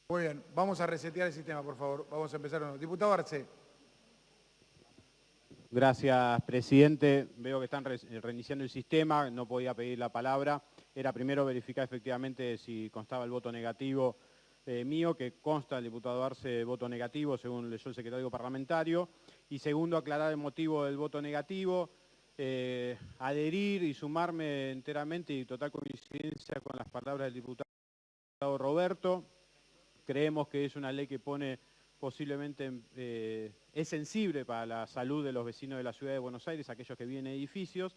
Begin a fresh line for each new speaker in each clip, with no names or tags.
Muy bien, vamos a resetear el sistema, por favor. Vamos a empezar. Diputado Arce.
Gracias, presidente. Veo que están reiniciando el sistema, no podía pedir la palabra. Era primero verificar efectivamente si constaba el voto negativo mío, que consta el diputado Arce voto negativo, según leyó el secretario parlamentario. Y segundo, aclarar el motivo del voto negativo, adherir y sumarme enteramente y total coincidencia con las palabras del diputado Roberto. Creemos que es una ley que pone posiblemente es sensible para la salud de los vecinos de la ciudad de Buenos Aires, aquellos que viven en edificios,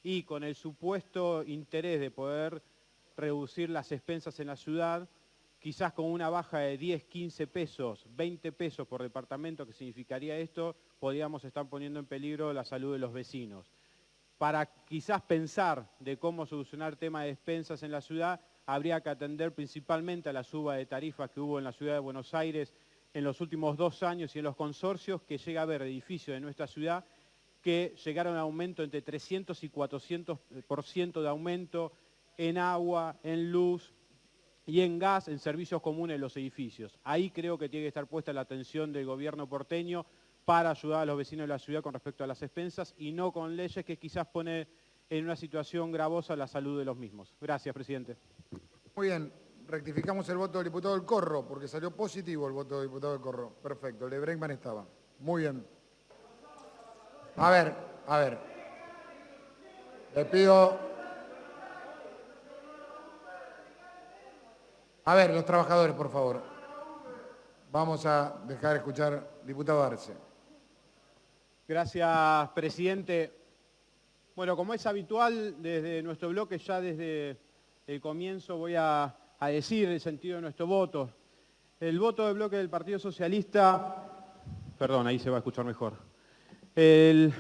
y con el supuesto interés de poder reducir las expensas en la ciudad, quizás con una baja de 10, 15 pesos, 20 pesos por departamento, que significaría esto, podríamos estar poniendo en peligro la salud de los vecinos. Para quizás pensar de cómo solucionar el tema de expensas en la ciudad, habría que atender principalmente a la suba de tarifas que hubo en la ciudad de Buenos Aires en los últimos 2 años y en los consorcios, que llega a haber edificios de nuestra ciudad que llegaron a aumento entre 300 y 400% de aumento en agua, en luz y en gas, en servicios comunes de los edificios. Ahí creo que tiene que estar puesta la atención del gobierno porteño para ayudar a los vecinos de la ciudad con respecto a las expensas y no con leyes que quizás pone en una situación gravosa la salud de los mismos. Gracias, presidente.
Muy bien, rectificamos el voto del diputado del Corro, porque salió positivo el voto del diputado del Corro. Perfecto, el de Bregman estaba. Muy bien. A ver. Le pido... A ver, los trabajadores, por favor. Vamos a dejar escuchar diputado Arce.
Gracias, presidente. Bueno, como es habitual, desde nuestro bloque, ya desde el comienzo voy a decir el sentido de nuestro voto. El voto del bloque del Partido Socialista, perdón, ahí se va a escuchar mejor. El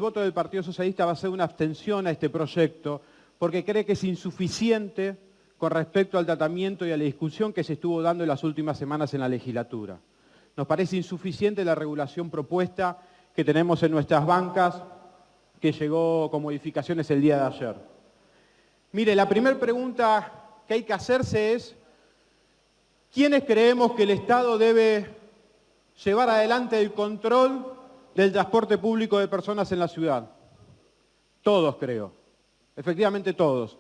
voto del Partido Socialista va a ser una abstención a este proyecto porque cree que es insuficiente con respecto al tratamiento y a la discusión que se estuvo dando en las últimas semanas en la legislatura. Nos parece insuficiente la regulación propuesta que tenemos en nuestras bancas, que llegó con modificaciones el día de ayer. Mire, la primera pregunta que hay que hacerse es, ¿quiénes creemos que el Estado debe llevar adelante el control del transporte público de personas en la ciudad? Todos, creo. Efectivamente, todos.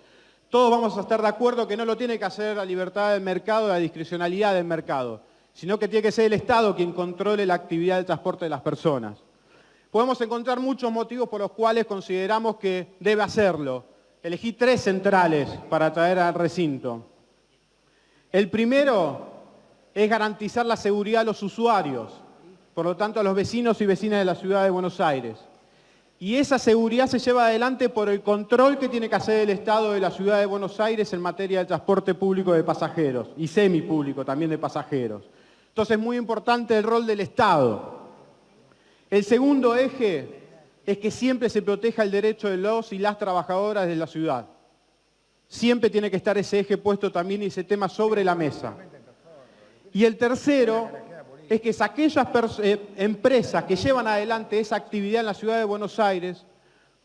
Todos vamos a estar de acuerdo que no lo tiene que hacer la libertad del mercado, la discrecionalidad del mercado, sino que tiene que ser el Estado quien controle la actividad del transporte de las personas. Podemos encontrar muchos motivos por los cuales consideramos que debe hacerlo. Elegí 3 centrales para traer al recinto. El primero es garantizar la seguridad a los usuarios, por lo tanto a los vecinos y vecinas de la ciudad de Buenos Aires. Y esa seguridad se lleva adelante por el control que tiene que hacer el Estado de la ciudad de Buenos Aires en materia de transporte público de pasajeros y semipúblico también de pasajeros. Entonces es muy importante el rol del Estado. El segundo eje es que siempre se proteja el derecho de los y las trabajadoras de la ciudad. Siempre tiene que estar ese eje puesto también y ese tema sobre la mesa. Y el tercero es que aquellas empresas que llevan adelante esa actividad en la ciudad de Buenos Aires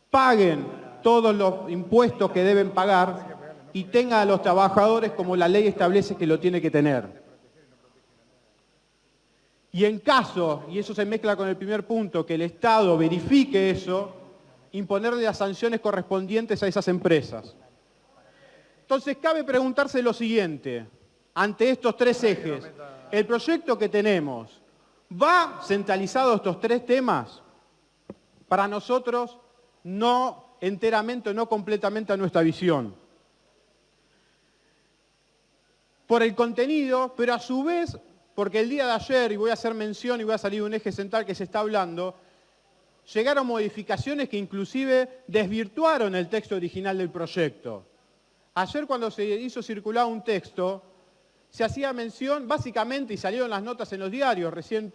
paguen todos los impuestos que deben pagar y tengan a los trabajadores como la ley establece que lo tiene que tener. Y en caso, y eso se mezcla con el primer punto, que el Estado verifique eso, imponerle las sanciones correspondientes a esas empresas. Entonces cabe preguntarse lo siguiente, ante estos 3 ejes, ¿el proyecto que tenemos va centralizado estos 3 temas? Para nosotros, no enteramente, no completamente a nuestra visión. Por el contenido, pero a su vez, porque el día de ayer, y voy a hacer mención y voy a salir de un eje central que se está hablando, llegaron modificaciones que inclusive desvirtuaron el texto original del proyecto. Ayer cuando se hizo circular un texto, se hacía mención, básicamente, y salieron las notas en los diarios, recién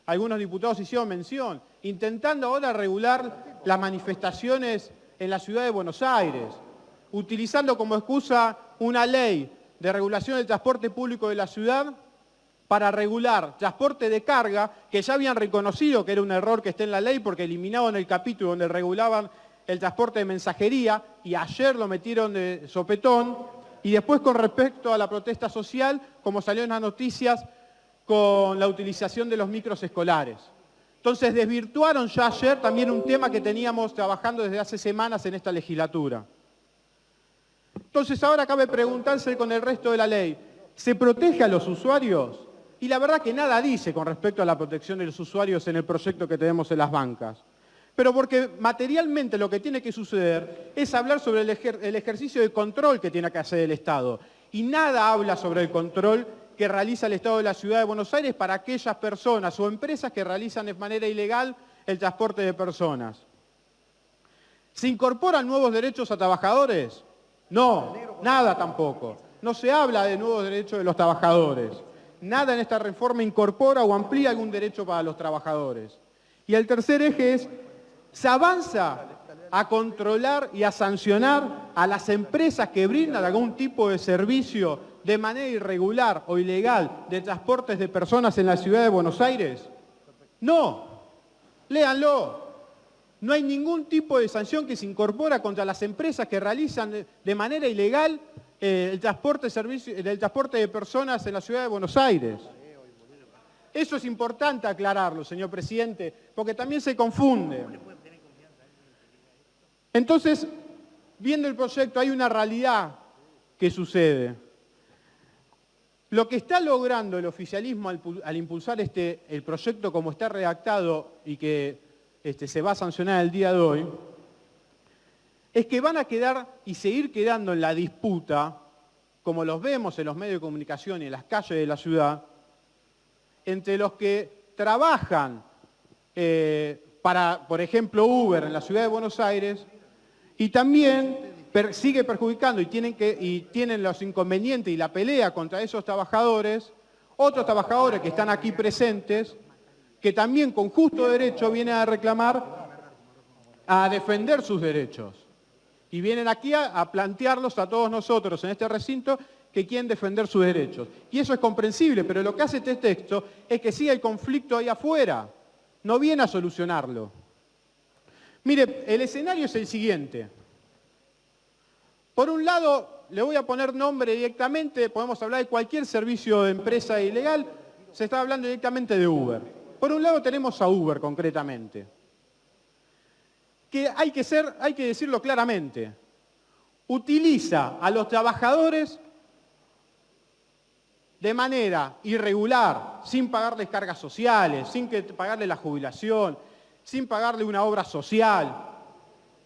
algunos diputados hicieron mención, intentando ahora regular las manifestaciones en la ciudad de Buenos Aires, utilizando como excusa una ley de regulación del transporte público de la ciudad para regular transporte de carga, que ya habían reconocido que era un error que esté en la ley porque eliminaban el capítulo donde regulaban el transporte de mensajería y ayer lo metieron de sopetón, y después con respecto a la protesta social, como salió en las noticias, con la utilización de los micros escolares. Entonces desvirtuaron ya ayer también un tema que teníamos trabajando desde hace semanas en esta legislatura. Entonces ahora cabe preguntarse con el resto de la ley, ¿se protege a los usuarios? Y la verdad que nada dice con respecto a la protección de los usuarios en el proyecto que tenemos en las bancas. Pero porque materialmente lo que tiene que suceder es hablar sobre el ejercicio de control que tiene que hacer el Estado. Y nada habla sobre el control que realiza el Estado de la Ciudad de Buenos Aires para aquellas personas o empresas que realizan de manera ilegal el transporte de personas. ¿Se incorporan nuevos derechos a trabajadores? No, nada tampoco. No se habla de nuevos derechos de los trabajadores. Nada en esta reforma incorpora o amplía algún derecho para los trabajadores. Y el tercer eje es, se avanza a controlar y a sancionar a las empresas que brindan algún tipo de servicio de manera irregular o ilegal de transportes de personas en la Ciudad de Buenos Aires. No, léanlo. No hay ningún tipo de sanción que se incorpora contra las empresas que realizan de manera ilegal el transporte de personas en la Ciudad de Buenos Aires. Eso es importante aclararlo, señor presidente, porque también se confunde. Entonces, viendo el proyecto, hay una realidad que sucede. Lo que está logrando el oficialismo al impulsar el proyecto como está redactado y que se va a sancionar el día de hoy, es que van a quedar y seguir quedando en la disputa, como los vemos en los medios de comunicación y en las calles de la ciudad, entre los que trabajan para, por ejemplo, Uber en la Ciudad de Buenos Aires y también sigue perjudicando y tienen los inconvenientes y la pelea contra esos trabajadores, otros trabajadores que están aquí presentes, que también con justo derecho vienen a reclamar, a defender sus derechos. Y vienen aquí a plantearlos a todos nosotros en este recinto que quieren defender sus derechos. Y eso es comprensible, pero lo que hace este texto es que siga el conflicto ahí afuera, no viene a solucionarlo. Mire, el escenario es el siguiente. Por un lado, le voy a poner nombre directamente, podemos hablar de cualquier servicio de empresa ilegal, se está hablando directamente de Uber. Por un lado tenemos a Uber concretamente, que hay que decirlo claramente, utiliza a los trabajadores de manera irregular, sin pagarles cargas sociales, sin pagarle la jubilación, sin pagarle una obra social,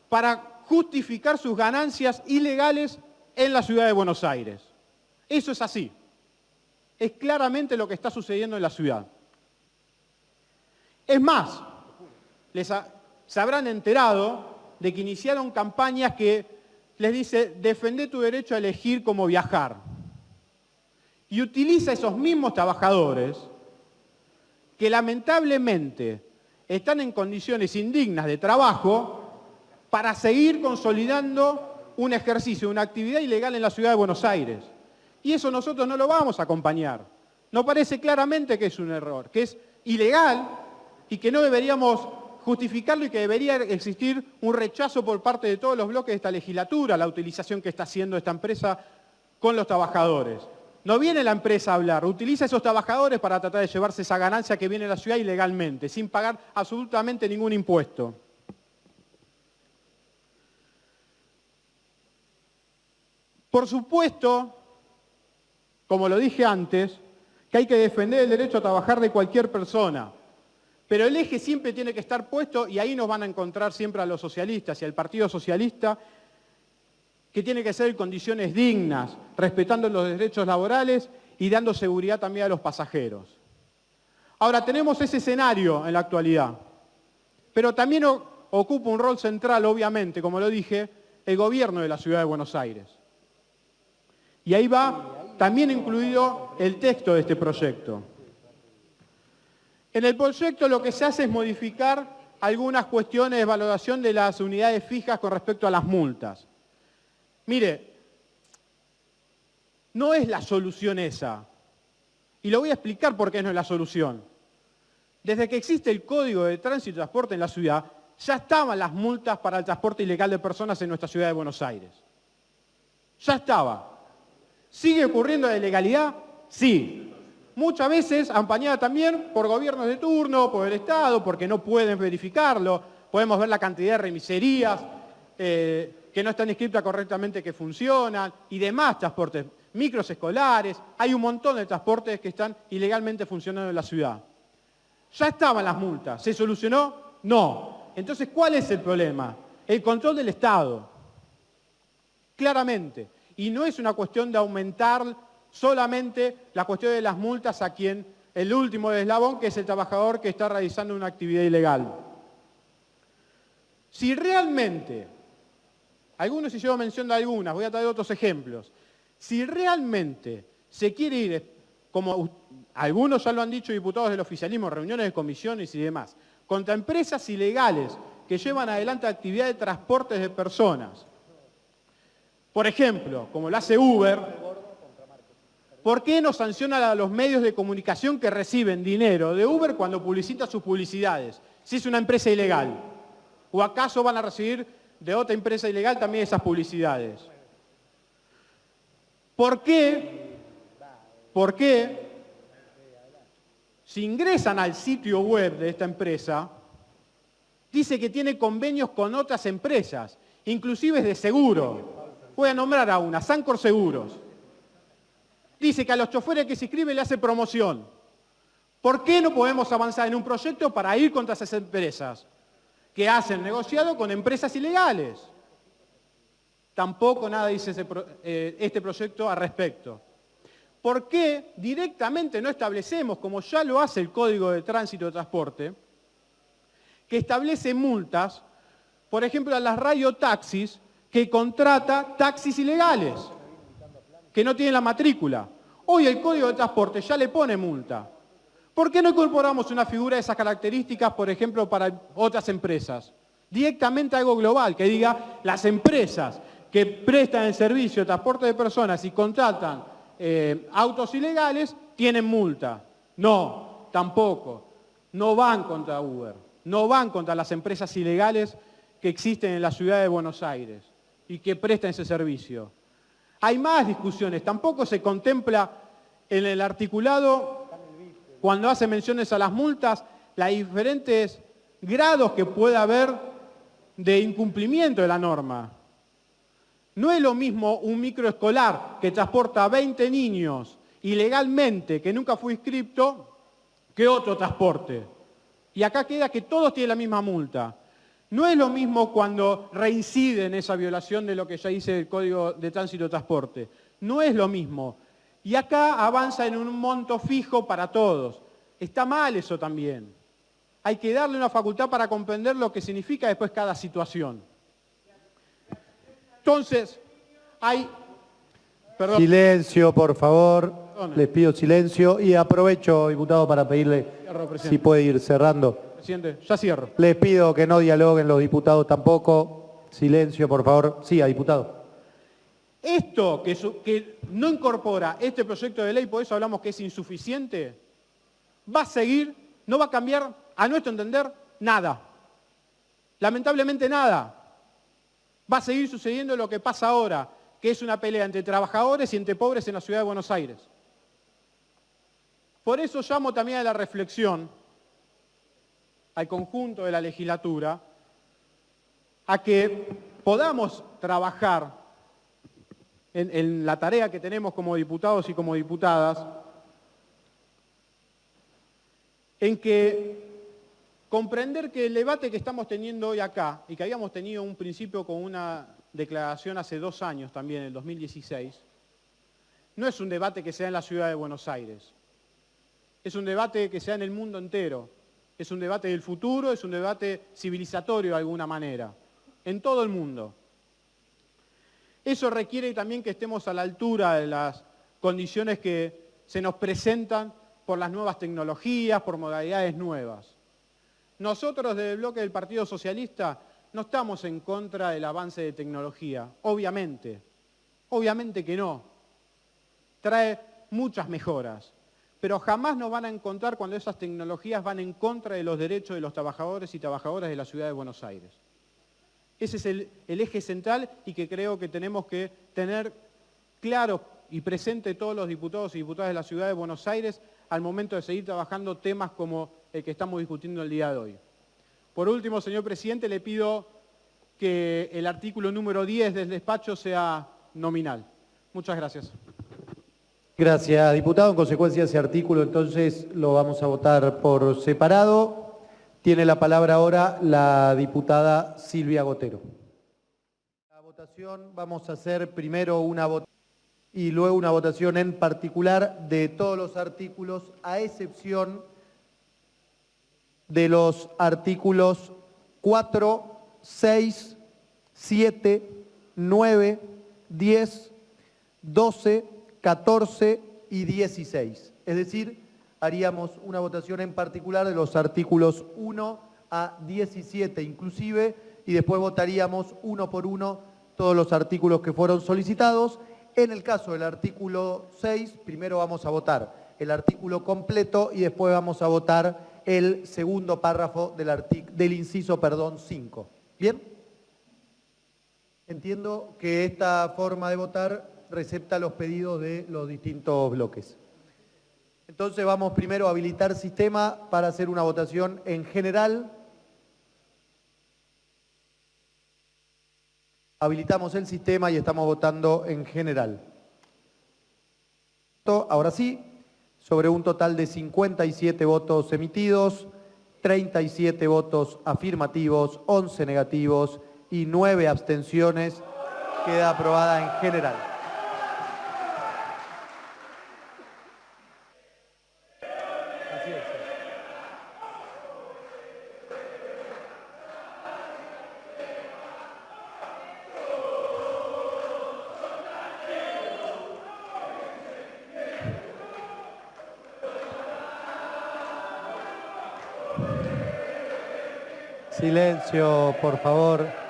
para justificar sus ganancias ilegales en la Ciudad de Buenos Aires. Eso es así. Es claramente lo que está sucediendo en la ciudad. Es más, se habrán enterado de que iniciaron campañas que les dice, defendé tu derecho a elegir cómo viajar. Y utiliza a esos mismos trabajadores que lamentablemente están en condiciones indignas de trabajo para seguir consolidando un ejercicio, una actividad ilegal en la Ciudad de Buenos Aires. Y eso nosotros no lo vamos a acompañar. Nos parece claramente que es un error, que es ilegal y que no deberíamos justificarlo y que debería existir un rechazo por parte de todos los bloques de esta legislatura, la utilización que está haciendo esta empresa con los trabajadores. No viene la empresa a hablar, utiliza a esos trabajadores para tratar de llevarse esa ganancia que viene a la ciudad ilegalmente, sin pagar absolutamente ningún impuesto. Por supuesto, como lo dije antes, que hay que defender el derecho a trabajar de cualquier persona. Pero el eje siempre tiene que estar puesto, y ahí nos van a encontrar siempre a los socialistas y al Partido Socialista, que tiene que ser en condiciones dignas, respetando los derechos laborales y dando seguridad también a los pasajeros. Ahora, tenemos ese escenario en la actualidad, pero también ocupa un rol central, obviamente, como lo dije, el gobierno de la Ciudad de Buenos Aires. Y ahí va también incluido el texto de este proyecto. En el proyecto lo que se hace es modificar algunas cuestiones de valoración de las unidades fijas con respecto a las multas. Mire, no es la solución esa. Y lo voy a explicar por qué no es la solución. Desde que existe el Código de Tránsito y Transporte en la ciudad, ya estaban las multas para el transporte ilegal de personas en nuestra Ciudad de Buenos Aires. Ya estaba. ¿Sigue ocurriendo la ilegalidad? Sí. Muchas veces acompañada también por gobiernos de turno, por el Estado, porque no pueden verificarlo. Podemos ver la cantidad de remiserías que no están inscritas correctamente, que funcionan, y demás transportes, micros escolares. Hay un montón de transportes que están ilegalmente funcionando en la ciudad. Ya estaban las multas. ¿Se solucionó? No. Entonces, ¿cuál es el problema? El control del Estado. Claramente. Y no es una cuestión de aumentar solamente la cuestión de las multas a quien, el último eslabón, que es el trabajador que está realizando una actividad ilegal. Si realmente, algunos hicieron mención de algunas, voy a traer otros ejemplos. Si realmente se quiere ir, como algunos ya lo han dicho diputados del oficialismo, reuniones de comisiones y demás, contra empresas ilegales que llevan adelante actividad de transportes de personas, por ejemplo, como lo hace Uber, ¿por qué no sancionan a los medios de comunicación que reciben dinero de Uber cuando publicita sus publicidades, si es una empresa ilegal? ¿O acaso van a recibir de otra empresa ilegal también esas publicidades? ¿Por qué? Si ingresan al sitio web de esta empresa, dice que tiene convenios con otras empresas, inclusive de seguro? Voy a nombrar a una, Sancor Seguros. Dice que a los choferes que se inscriben le hace promoción. ¿Por qué no podemos avanzar en un proyecto para ir contra esas empresas que hacen negociado con empresas ilegales? Tampoco nada dice este proyecto al respecto. ¿Por qué directamente no establecemos, como ya lo hace el Código de Tránsito de Transporte, que establece multas, por ejemplo, a las radiotaxis que contrata taxis ilegales, que no tienen la matrícula? Hoy el Código de Transporte ya le pone multa. ¿Por qué no incorporamos una figura de esas características, por ejemplo, para otras empresas? Directamente algo global, que diga, las empresas que prestan el servicio de transporte de personas y contratan autos ilegales, tienen multa. No, tampoco. No van contra Uber, no van contra las empresas ilegales que existen en la ciudad de Buenos Aires y que prestan ese servicio. Hay más discusiones, tampoco se contempla en el articulado, cuando hace menciones a las multas, los diferentes grados que puede haber de incumplimiento de la norma. No es lo mismo un microescolar que transporta a 20 niños ilegalmente, que nunca fue inscripto, que otro transporte. Y acá queda que todos tienen la misma multa. No es lo mismo cuando reincide en esa violación de lo que ya dice el Código de Tránsito de Transporte. No es lo mismo. Y acá avanza en un monto fijo para todos. Está mal eso también. Hay que darle una facultad para comprender lo que significa después cada situación. Entonces, hay... Perdón.
Silencio, por favor.
Perdón.
Les pido silencio y aprovecho, diputado, para pedirle si puede ir cerrando.
Presidente, ya cierro.
Les pido que no dialoguen los diputados tampoco. Silencio, por favor. Sí, diputado.
Esto que no incorpora este proyecto de ley, por eso hablamos que es insuficiente, va a seguir, no va a cambiar, a nuestro entender, nada. Lamentablemente nada. Va a seguir sucediendo lo que pasa ahora, que es una pelea entre trabajadores y entre pobres en la ciudad de Buenos Aires. Por eso llamo también a la reflexión al conjunto de la legislatura, a que podamos trabajar en la tarea que tenemos como diputados y como diputadas, en que comprender que el debate que estamos teniendo hoy acá, y que habíamos tenido un principio con una declaración hace 2 años también, en el 2016, no es un debate que sea en la ciudad de Buenos Aires, es un debate que sea en el mundo entero, es un debate del futuro, es un debate civilizatorio de alguna manera, en todo el mundo. Eso requiere también que estemos a la altura de las condiciones que se nos presentan por las nuevas tecnologías, por modalidades nuevas. Nosotros desde el bloque del Partido Socialista no estamos en contra del avance de tecnología, obviamente que no. Trae muchas mejoras, pero jamás nos van a encontrar cuando esas tecnologías van en contra de los derechos de los trabajadores y trabajadoras de la ciudad de Buenos Aires. Ese es el eje central y que creo que tenemos que tener claro y presente todos los diputados y diputadas de la Ciudad de Buenos Aires al momento de seguir trabajando temas como el que estamos discutiendo el día de hoy. Por último, señor presidente, le pido que el artículo número 10 del despacho sea nominal. Muchas gracias.
Gracias, diputado. En consecuencia, ese artículo entonces lo vamos a votar por separado. Tiene la palabra ahora la diputada Silvia Gotero. La votación, vamos a hacer primero una votación y luego una votación en particular de todos los artículos, a excepción de los artículos 4, 6, 7, 9, 10, 12, 14 y 16. Es decir, haríamos una votación en particular de los artículos 1 a 17 inclusive, y después votaríamos uno por uno todos los artículos que fueron solicitados. En el caso del artículo 6, primero vamos a votar el artículo completo y después vamos a votar el segundo párrafo del inciso 5. ¿Bien? Entiendo que esta forma de votar recepta los pedidos de los distintos bloques. Entonces vamos primero a habilitar sistema para hacer una votación en general. Habilitamos el sistema y estamos votando en general. Ahora sí, sobre un total de 57 votos emitidos, 37 votos afirmativos, 11 negativos y 9 abstenciones, queda aprobada en general. Así es. Silencio, por favor.